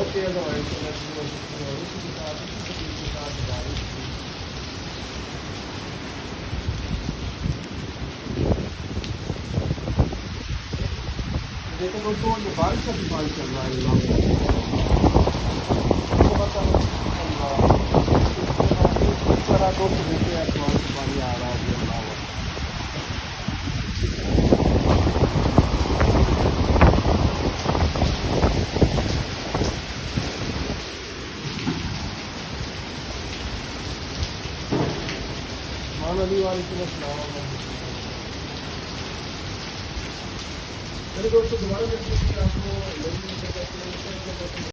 बहुत तेज हवा है इस इसी के साथ इसी तकलीफ के साथ बारिश थी। देखो दोस्तों ये बारिश का तूफान चल रहा है दोस्त देखते हैं आसमान से पानी आ रहा है अभी अल्लाह वक्त। अली वालेकुम अस्सलाम। मेरे दोस्तों दोबारा आपको